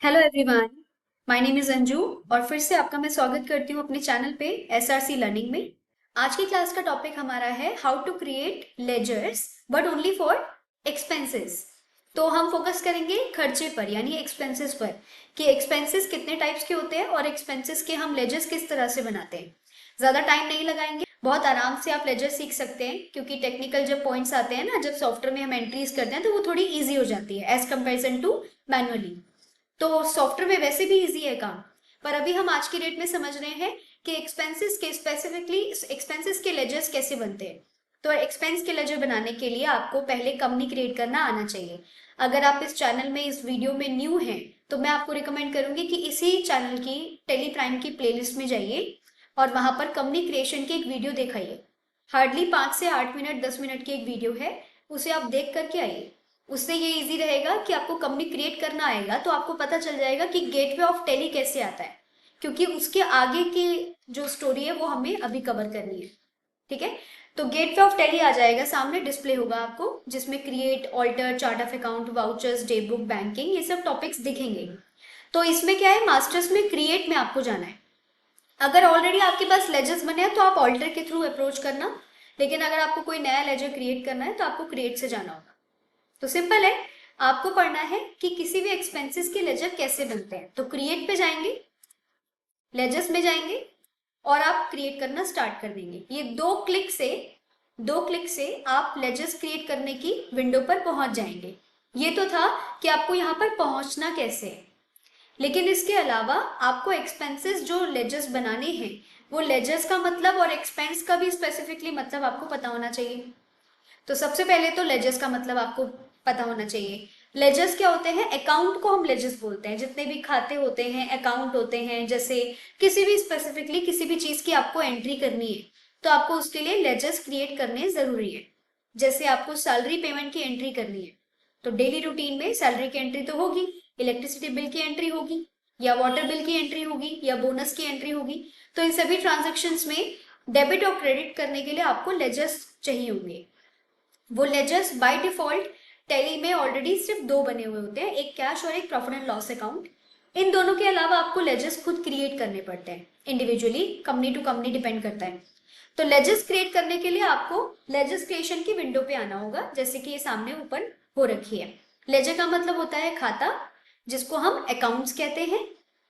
Hello everyone, my name is Anju और फिर से आपका मैं स्वागत करती हूँ अपने चैनल पे एसआरसी लर्निंग में। आज की क्लास का टॉपिक हमारा है how to create ledgers but only for expenses. तो हम फोकस करेंगे खर्चे पर यानी एक्सपेंसेस पर कि एक्सपेंसेस कितने टाइप्स के होते हैं और एक्सपेंसेस के हम लेजर्स किस तरह से बनाते हैं। ज़्यादा टाइम नहीं लगाएंगे, बहुत आराम से आप लेजर सीख सकते हैं क्योंकि टेक्निकल जब पॉइंट्स आते हैं ना, जब सॉफ्टवेयर में हम एंट्रीज करते हैं तो वो थोड़ी ईजी हो जाती है एज कंपेरिजन टू मैनुअली। तो सॉफ्टवेयर में वैसे भी इजी है काम, पर अभी हम आज की डेट में समझ रहे हैं कि एक्सपेंसेस के स्पेसिफिकली एक्सपेंसेस के लेजर्स कैसे बनते हैं। तो एक्सपेंस के लेजर बनाने के लिए आपको पहले कंपनी क्रिएट करना आना चाहिए। अगर आप इस चैनल में इस वीडियो में न्यू हैं तो मैं आपको रिकमेंड करूंगी कि इसी चैनल की टेली प्राइम की प्लेलिस्ट में जाइए और वहां पर कंपनी क्रिएशन की एक वीडियो दिखाइए। हार्डली 5 से 8 मिनट 10 मिनट की एक वीडियो है, उसे आप देख करके आइए। उससे ये इजी रहेगा कि आपको कंपनी क्रिएट करना आएगा तो आपको पता चल जाएगा कि गेटवे ऑफ टेली कैसे आता है, क्योंकि उसके आगे की जो स्टोरी है वो हमें अभी कवर करनी है। ठीक है, तो गेटवे ऑफ टेली आ जाएगा, सामने डिस्प्ले होगा आपको जिसमें create, alter, chart of account, vouchers, day book, banking, ये सब टॉपिक्स दिखेंगे। तो इसमें क्या है, मास्टर्स में क्रिएट में आपको जाना है। अगर ऑलरेडी आपके पास लेजर्स बने हैं तो आप ऑल्टर के थ्रू अप्रोच करना, लेकिन अगर आपको कोई नया लेजर क्रिएट करना है तो आपको क्रिएट से जाना होगा। तो सिंपल है, आपको पढ़ना है कि किसी भी एक्सपेंसेस के लेजर कैसे बनते हैं। तो क्रिएट पे जाएंगे, लेजर्स में जाएंगे और आप क्रिएट करना स्टार्ट कर देंगे। ये दो क्लिक से आप लेजर्स क्रिएट करने की विंडो पर पहुंच जाएंगे। ये तो था कि आपको यहाँ पर पहुंचना कैसे है, लेकिन इसके अलावा आपको एक्सपेंसेस जो लेजर्स बनाने हैं वो लेजर्स का मतलब और एक्सपेंस का भी स्पेसिफिकली मतलब आपको पता होना चाहिए। तो सबसे पहले तो लेजर्स का मतलब आपको पता होना चाहिए। लेजर्स क्या होते हैं, अकाउंट को हम लेजर्स बोलते हैं। जितने भी खाते होते हैं अकाउंट होते हैं। जैसे किसी भी स्पेसिफिकली किसी भी चीज की आपको एंट्री करनी है तो आपको उसके लिए लेजर्स क्रिएट करने जरूरी है। जैसे आपको सैलरी पेमेंट की एंट्री करनी है तो डेली रूटीन में सैलरी की एंट्री तो होगी, इलेक्ट्रिसिटी बिल की एंट्री होगी, या वाटर बिल की एंट्री होगी, या बोनस की एंट्री होगी। तो इन सभी ट्रांजेक्शन्स में डेबिट और क्रेडिट करने के लिए आपको लेजर्स चाहिए होंगे। वो लेजर्स बाय डिफॉल्ट टैली में ऑलरेडी सिर्फ दो बने हुए होते हैं, एक कैश और एक प्रॉफिट एंड लॉस अकाउंट। इन दोनों के अलावा आपको लेजर्स खुद क्रिएट करने पड़ते हैं individually, company to company depend करता है। तो लेजर्स क्रिएट करने के लिए आपको लेजर्स क्रिएशन की विंडो पे आना होगा, जैसे कि ये सामने ऊपर हो रखी है। लेजर का मतलब होता है खाता, जिसको हम अकाउंट्स कहते हैं।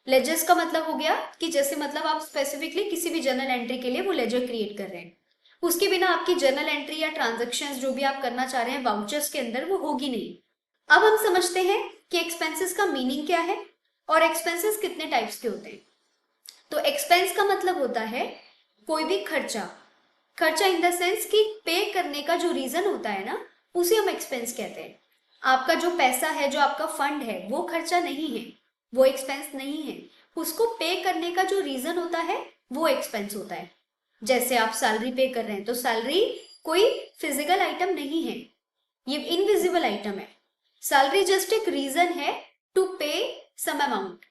लेजर्स का मतलब हो गया कि जैसे मतलब आप स्पेसिफिकली किसी भी जर्नल एंट्री के लिए वो लेजर क्रिएट कर रहे हैं, उसके बिना आपकी जर्नल एंट्री या ट्रांजेक्शन्स जो भी आप करना चाह रहे हैं वाउचर्स के अंदर वो होगी नहीं। अब हम समझते हैं कि एक्सपेंसेस का मीनिंग क्या है और एक्सपेंसेस कितने टाइप्स के होते हैं। तो एक्सपेंस का मतलब होता है कोई भी खर्चा। खर्चा इन द सेंस कि पे करने का जो रीजन होता है ना, उसे हम एक्सपेंस कहते हैं। आपका जो पैसा है, जो आपका फंड है, वो खर्चा नहीं है, वो एक्सपेंस नहीं है। उसको पे करने का जो रीजन होता है वो एक्सपेंस होता है। जैसे आप सैलरी पे कर रहे हैं तो सैलरी कोई फिजिकल आइटम नहीं है, ये इनविजिबल आइटम है। सैलरी जस्ट एक रीजन है टू पे सम अमाउंट।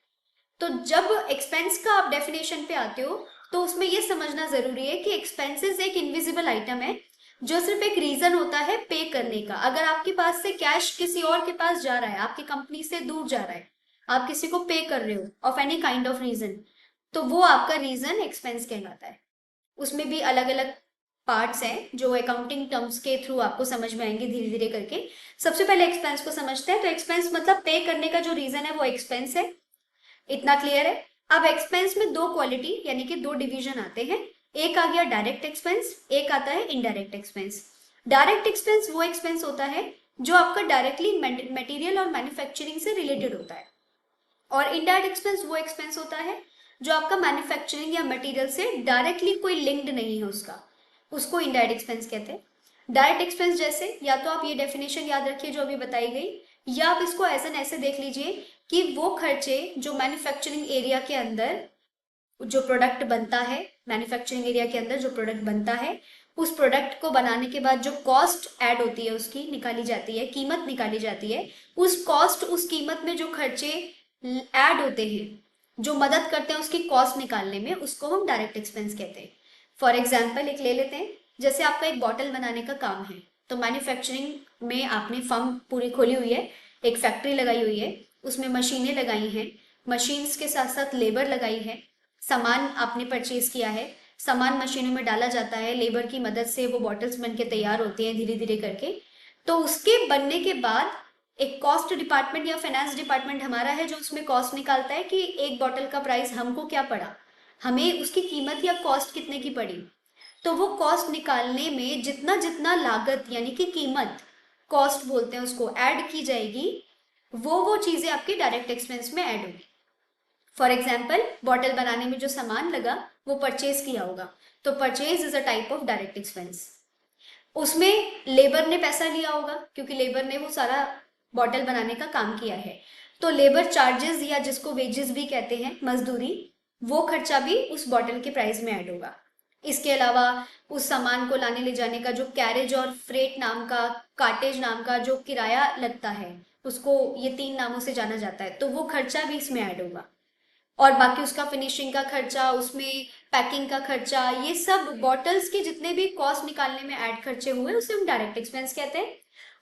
तो जब एक्सपेंस का आप डेफिनेशन पे आते हो तो उसमें ये समझना जरूरी है कि एक्सपेंसेस एक इनविजिबल आइटम है जो सिर्फ एक रीजन होता है पे करने का। अगर आपके पास से कैश किसी और के पास जा रहा है, आपकी कंपनी से दूर जा रहा है, आप किसी को पे कर रहे हो of any kind of reason, तो वो आपका रीजन एक्सपेंस कहलाता है। उसमें भी अलग अलग पार्ट्स हैं जो अकाउंटिंग टर्म्स के थ्रू आपको समझ में आएंगे धीरे धीरे करके। सबसे पहले एक्सपेंस को समझते हैं। तो एक्सपेंस मतलब पे करने का जो रीजन है वो एक्सपेंस है। इतना क्लियर है। अब एक्सपेंस में दो क्वालिटी यानी कि दो डिवीजन आते हैं। एक आ गया डायरेक्ट एक्सपेंस, एक आता है इनडायरेक्ट एक्सपेंस। डायरेक्ट एक्सपेंस वो एक्सपेंस होता है जो आपका डायरेक्टली मटेरियल और मैन्युफैक्चरिंग से रिलेटेड होता है, और इनडायरेक्ट एक्सपेंस वो एक्सपेंस होता है जो आपका मैन्युफैक्चरिंग या मटेरियल से डायरेक्टली कोई लिंक्ड नहीं है उसका, उसको इनडायरेक्ट एक्सपेंस कहते हैं। डायरेक्ट एक्सपेंस जैसे, या तो आप ये डेफिनेशन याद रखिए जो अभी बताई गई, या आप इसको एज एन ऐसे देख लीजिए कि वो खर्चे जो मैन्युफैक्चरिंग एरिया के अंदर जो प्रोडक्ट बनता है, मैन्युफैक्चरिंग एरिया के अंदर जो प्रोडक्ट बनता है, उस प्रोडक्ट को बनाने के बाद जो कॉस्ट ऐड होती है उसकी निकाली जाती है, कीमत निकाली जाती है। उस कॉस्ट, उस कीमत में जो खर्चे ऐड होते हैं जो मदद करते हैं उसकी कॉस्ट निकालने में, उसको हम डायरेक्ट एक्सपेंस कहते हैं। फॉर एग्जाम्पल एक ले लेते हैं, जैसे आपका एक बॉटल बनाने का काम है, तो मैन्युफैक्चरिंग में आपने फर्म पूरी खोली हुई है, एक फैक्ट्री लगाई हुई है, उसमें मशीनें लगाई हैं, मशीन्स के साथ साथ लेबर लगाई है, सामान आपने परचेज किया है, सामान मशीनों में डाला जाता है, लेबर की मदद से वो बॉटल्स बन के तैयार होती हैं धीरे धीरे करके। तो उसके बनने के बाद एक कॉस्ट डिपार्टमेंट या फाइनेंस डिपार्टमेंट हमारा है जो उसमें कॉस्ट निकालता है कि एक बॉटल का प्राइस हमको क्या पड़ा, हमें उसकी कीमत या कॉस्ट कितने की पड़ी। तो वो कॉस्ट निकालने में जितना जितना लागत यानी कि कीमत, कॉस्ट बोलते हैं उसको, ऐड की जाएगी, वो चीजें आपके डायरेक्ट एक्सपेंस में ऐड होगी। फॉर एग्जाम्पल, बॉटल बनाने में जो सामान लगा वो परचेज किया होगा, तो purchase is a type of direct expense. उसमें लेबर ने पैसा लिया होगा क्योंकि लेबर ने वो सारा बॉटल बनाने का काम किया है, तो लेबर चार्जेस या जिसको वेजेस भी कहते हैं, मजदूरी, वो खर्चा भी उस बॉटल के प्राइस में ऐड होगा। इसके अलावा उस सामान को लाने ले जाने का जो कैरेज और फ्रेट नाम का, कार्टेज नाम का जो किराया लगता है, उसको ये 3 नामों से जाना जाता है, तो वो खर्चा भी इसमें ऐड होगा। और बाकी उसका फिनिशिंग का खर्चा, उसमें पैकिंग का खर्चा, ये सब बॉटल्स के जितने भी कॉस्ट निकालने में ऐड खर्चे हुए उसे हम डायरेक्ट एक्सपेंस कहते हैं।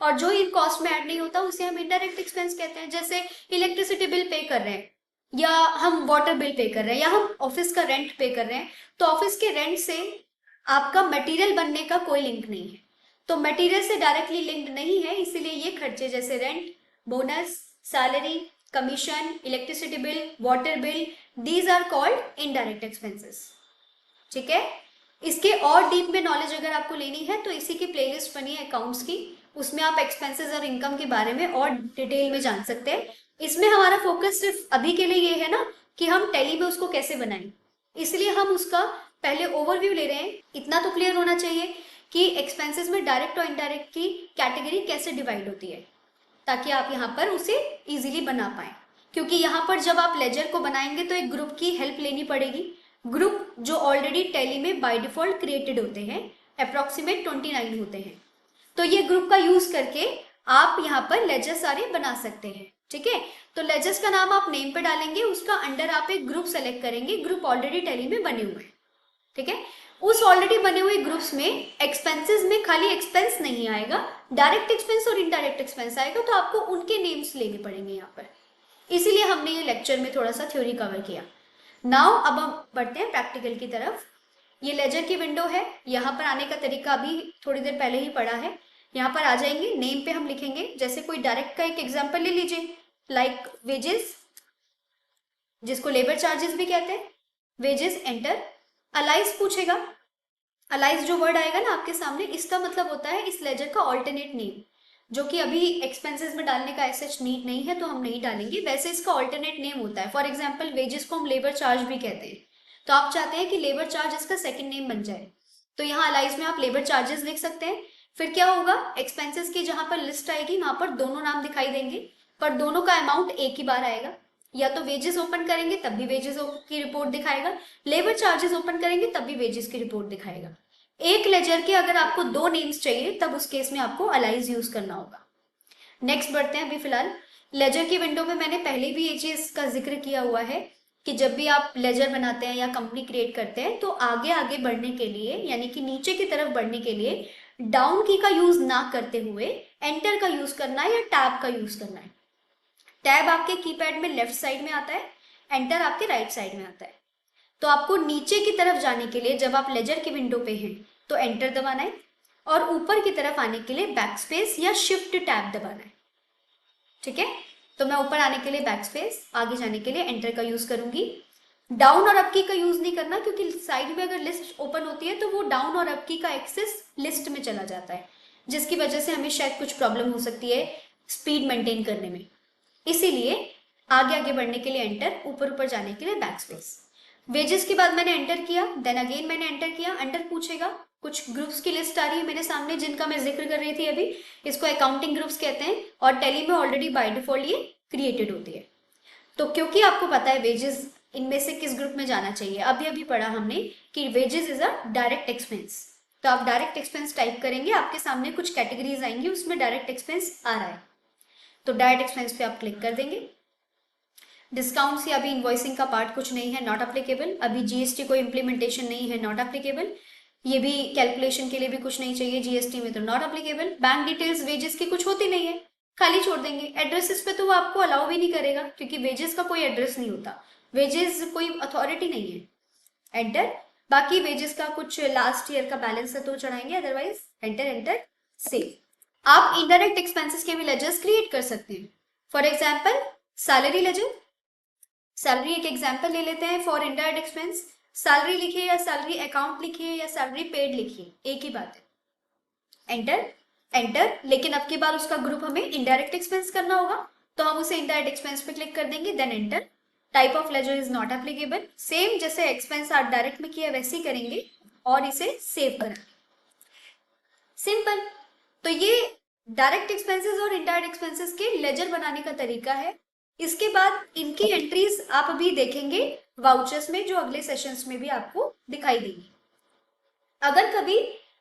और जो इन कॉस्ट में ऐड नहीं होता उसे हम इनडायरेक्ट एक्सपेंस कहते हैं। जैसे इलेक्ट्रिसिटी बिल पे कर रहे हैं, या हम वाटर बिल पे कर रहे हैं, या हम ऑफिस का रेंट पे कर रहे हैं, तो ऑफिस के रेंट से आपका मटेरियल बनने का कोई लिंक नहीं है, तो मटेरियल से डायरेक्टली लिंक्ड नहीं है, इसीलिए ये खर्चे जैसे rent, bonus, salary, commission, electricity bill, water bill, these are called indirect expenses. ठीक है, इसके और डीप में नॉलेज अगर आपको लेनी है तो इसी की प्लेलिस्ट बनी है अकाउंट्स की, उसमें आप एक्सपेंसेस और इनकम के बारे में और डिटेल में जान सकते हैं। इसमें हमारा फोकस सिर्फ अभी के लिए ये है ना कि हम टैली में उसको कैसे बनाएं, इसलिए हम उसका पहले ओवरव्यू ले रहे हैं। इतना तो क्लियर होना चाहिए कि एक्सपेंसेस में डायरेक्ट और इनडायरेक्ट की कैटेगरी कैसे डिवाइड होती है, ताकि आप यहाँ पर उसे इजीली बना पाए। क्योंकि यहाँ पर जब आप लेजर को बनाएंगे तो एक ग्रुप की हेल्प लेनी पड़ेगी, ग्रुप जो ऑलरेडी टैली में बाय डिफॉल्ट क्रिएटेड होते हैं, अप्रोक्सीमेट 29 होते हैं। तो ये ग्रुप का यूज करके आप यहाँ पर लेजर सारे बना सकते हैं। ठीक है, तो लेजर्स का नाम आप नेम पे डालेंगे, उसका अंडर आप एक ग्रुप सेलेक्ट करेंगे, ग्रुप ऑलरेडी टैली में बने हुए हैं। ठीक है, उस ऑलरेडी बने हुए ग्रुप्स में एक्सपेंसेस में खाली एक्सपेंस नहीं आएगा, डायरेक्ट एक्सपेंस और इनडायरेक्ट एक्सपेंस आएगा, तो आपको उनके नेम्स लेने पड़ेंगे यहाँ पर। इसीलिए हमने ये लेक्चर में थोड़ा सा थ्योरी कवर किया। नाउ अब हम बढ़ते हैं प्रैक्टिकल की तरफ। ये लेजर की विंडो है, यहाँ पर आने का तरीका अभी थोड़ी देर पहले ही पढ़ा है। यहाँ पर आ जाएंगे, नेम पे हम लिखेंगे, जैसे कोई डायरेक्ट का एक एग्जाम्पल ले लीजिए, लाइक वेजेस, जिसको लेबर चार्जेस भी कहते हैं, वेजेस, एंटर। अलाइज पूछेगा, अलाइज जो वर्ड आएगा ना आपके सामने, इसका मतलब होता है इस लेजर का ऑल्टरनेट नेम, जो कि अभी एक्सपेंसेस में डालने का ऐसा नीड नहीं है तो हम नहीं डालेंगे, वैसे इसका ऑल्टरनेट नेम होता है। फॉर एग्जाम्पल, वेजेस को हम लेबर चार्ज भी कहते हैं, तो आप चाहते हैं कि लेबर चार्ज इसका सेकंड नेम बन जाए, तो यहाँ अलाइज में आप लेबर चार्जेस लिख सकते हैं। फिर क्या होगा, एक्सपेंसेस की जहां पर लिस्ट आएगी वहां पर दोनों नाम दिखाई देंगे, पर दोनों का अमाउंट एक ही बार आएगा। या तो वेजेस ओपन करेंगे तब भी वेजेस की रिपोर्ट दिखाएगा, लेबर चार्जेस ओपन करेंगे तब भी वेजेस की रिपोर्ट दिखाएगा। एक लेजर के अगर आपको 2 नेम्स चाहिए तब उस केस में आपको अलाइज यूज करना होगा। नेक्स्ट बढ़ते हैं। अभी फिलहाल लेजर की विंडो में मैंने पहले भी ये चीज का जिक्र किया हुआ है कि जब भी आप लेजर बनाते हैं या कंपनी क्रिएट करते हैं तो आगे आगे बढ़ने के लिए, यानी कि नीचे की तरफ बढ़ने के लिए, डाउन की का यूज ना करते हुए एंटर का यूज करना है या टैब का यूज करना है। टैब आपके कीपैड में लेफ्ट साइड में आता है, एंटर आपके राइट साइड में आता है। तो आपको नीचे की तरफ जाने के लिए जब आप लेजर की विंडो पे हैं तो एंटर दबाना है, और ऊपर की तरफ आने के लिए बैक स्पेस या शिफ्ट टैब दबाना है। ठीक है, तो मैं ऊपर आने के लिए बैक स्पेस, आगे जाने के लिए एंटर का यूज करूंगी। डाउन और अप की का यूज नहीं करना, क्योंकि साइड में अगर लिस्ट ओपन होती है तो वो डाउन और अप की का एक्सेस लिस्ट में चला जाता है, जिसकी वजह से हमें शायद कुछ प्रॉब्लम हो सकती है स्पीड मेंटेन करने में। इसीलिए आगे आगे बढ़ने के लिए एंटर, ऊपर ऊपर जाने के लिए बैक स्पेस। वेजेस के बाद मैंने एंटर किया, देन अगेन मैंने एंटर किया, अंडर पूछेगा, कुछ ग्रुप्स की लिस्ट आ रही है मेरे सामने जिनका मैं जिक्र कर रही थी अभी, इसको अकाउंटिंग ग्रुप्स कहते हैं, और टैली में ऑलरेडी बाय डिफॉल्ट ये क्रिएटेड होती है। तो क्योंकि आपको पता है वेजेस इनमें से किस ग्रुप में जाना चाहिए, अभी अभी पढ़ा हमने कि wages is a direct expense, तो आप डायरेक्ट एक्सपेंस टाइप करेंगे, आपके सामने कुछ कैटेगरीज आएंगी, उसमें डायरेक्ट एक्सपेंस आ रहा है, तो डायरेक्ट एक्सपेंस पे आप क्लिक कर देंगे। डिस्काउंट या अभी इन्वॉइसिंग का पार्ट कुछ नहीं है, नॉट अप्लीकेबल। अभी जीएसटी कोई इंप्लीमेंटेशन नहीं है, नॉट अप्लीकेबल। ये भी कैलकुलेशन के लिए भी कुछ नहीं चाहिए जीएसटी में, तो not applicable. Bank details wages की कुछ होती नहीं है, खाली छोड़ देंगे। एड्रेसेस पे तो वो आपको अलाउ भी नहीं करेगा, क्योंकि वेजेस का कोई एड्रेस नहीं होता, वेजेस कोई अथॉरिटी नहीं है। एंटर। बाकी वेजेस का कुछ लास्ट ईयर का बैलेंस है तो चढ़ाएंगे, अदरवाइज एंटर एंटर सेव। आप इनडायरेक्ट एक्सपेंसेस के भी लेजर्स क्रिएट कर सकते हैं। For example salary ledger, salary एक एग्जाम्पल ले लेते हैं फॉर इनडायरेक्ट एक्सपेंस। सैलरी लिखिए या सैलरी अकाउंट लिखिए या सैलरी पेड लिखिए, एक ही बात है। Enter enter. लेकिन अब की बार उसका ग्रुप हमें इनडायरेक्ट एक्सपेंस करना होगा, तो हम उसे इनडायरेक्ट एक्सपेंस पे क्लिक कर देंगे, then enter. Type of ledger is not applicable, same जैसे एक्सपेंस आप डायरेक्ट में किया वैसे ही करेंगे और इसे सेव करेंगे। सिंपल। तो ये डायरेक्ट एक्सपेंसेस और इनडायरेक्ट एक्सपेंसेस के लेजर बनाने का तरीका है। इसके बाद इनकी एंट्रीज आप अभी देखेंगे वाउचर्स में, जो अगले सेशंस में भी आपको दिखाई देंगी। अगर कभी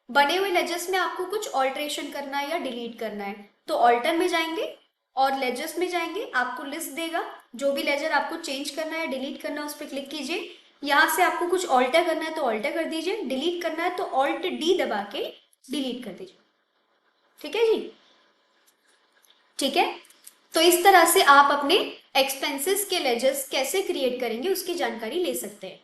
बने हुए लेजर्स में आपको कुछ ऑल्ट्रेशन करना है या डिलीट करना है, तो ऑल्टर में जाएंगे और लेजर्स में जाएंगे, आपको लिस्ट देगा, जो भी लेजर आपको चेंज करना है डिलीट करना है उस पर क्लिक कीजिए। यहाँ से आपको कुछ ऑल्टर करना है तो ऑल्टर कर दीजिए, डिलीट करना है तो ऑल्ट डी दबा के डिलीट कर दीजिए। ठीक है जी, ठीक है। तो इस तरह से आप अपने एक्सपेंसेस के लेजर्स कैसे क्रिएट करेंगे उसकी जानकारी ले सकते हैं।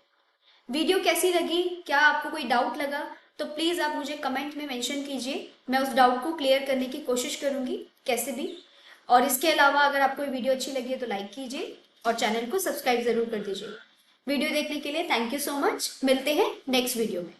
वीडियो कैसी लगी, क्या आपको कोई डाउट लगा, तो प्लीज आप मुझे कमेंट में मेंशन कीजिए, मैं उस डाउट को क्लियर करने की कोशिश करूंगी कैसे भी। और इसके अलावा अगर आपको ये वीडियो अच्छी लगी है तो लाइक कीजिए और चैनल को सब्सक्राइब जरूर कर दीजिए। वीडियो देखने के लिए थैंक यू सो मच, मिलते हैं नेक्स्ट वीडियो में।